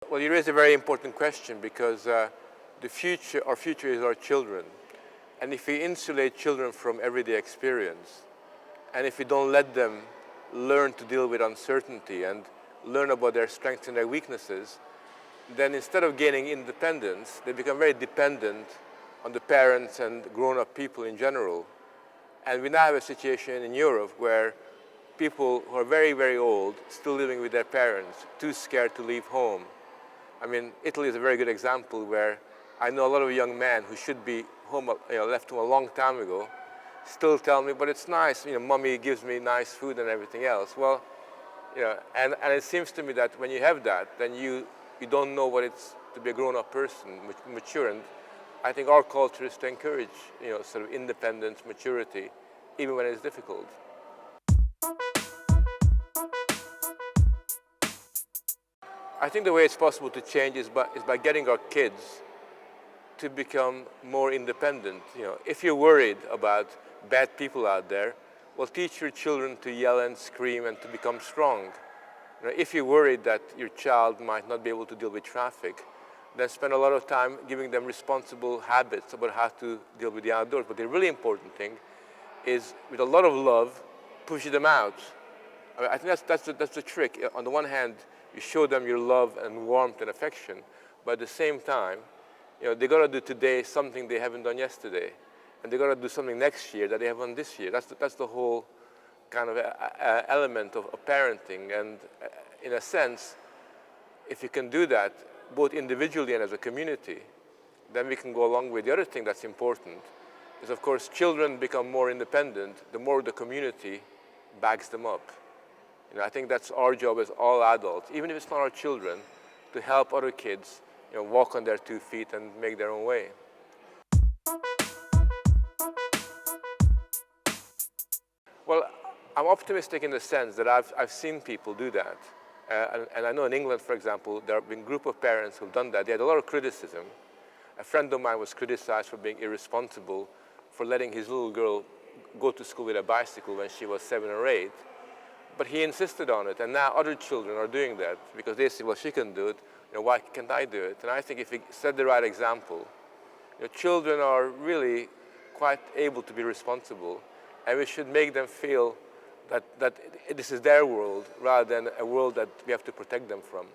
Well, you raise a very important question because our future is our children. And if we insulate children from everyday experience, and if we don't let them learn to deal with uncertainty and learn about their strengths and their weaknesses, then instead of gaining independence, they become very dependent on the parents and grown-up people in general. And we now have a situation in Europe where people who are very, very old, still living with their parents, too scared to leave home. I mean, Italy is a very good example where I know a lot of young men who should be home, left home a long time ago, still tell me, but it's nice, mommy gives me nice food and everything else. Well, and it seems to me that when you have that, then you don't know what it's to be a grown-up person, mature. And I think our culture is to encourage, sort of independence, maturity, even when it's difficult. I think the way it's possible to change is by getting our kids to become more independent. If you're worried about bad people out there, well, teach your children to yell and scream and to become strong. If you're worried that your child might not be able to deal with traffic, then spend a lot of time giving them responsible habits about how to deal with the outdoors. But the really important thing is, with a lot of love, push them out. I think that's the trick. On the one hand, you show them your love and warmth and affection, but at the same time, they got to do today something they haven't done yesterday, and they got to do something next year that they haven't done this year. That's the whole kind of element of parenting. And in a sense, if you can do that, both individually and as a community, then we can go along with the other thing that's important. Is, of course, children become more independent the more the community backs them up. I think that's our job as all adults, even if it's not our children, to help other kids walk on their 2 feet and make their own way. Well, I'm optimistic in the sense that I've seen people do that. And I know in England, for example, there have been a group of parents who've done that. They had a lot of criticism. A friend of mine was criticized for being irresponsible, for letting his little girl go to school with a bicycle when she was 7 or 8. But he insisted on it, and now other children are doing that because they say, well, she can do it, why can't I do it? And I think if we set the right example, children are really quite able to be responsible, and we should make them feel that this is their world rather than a world that we have to protect them from.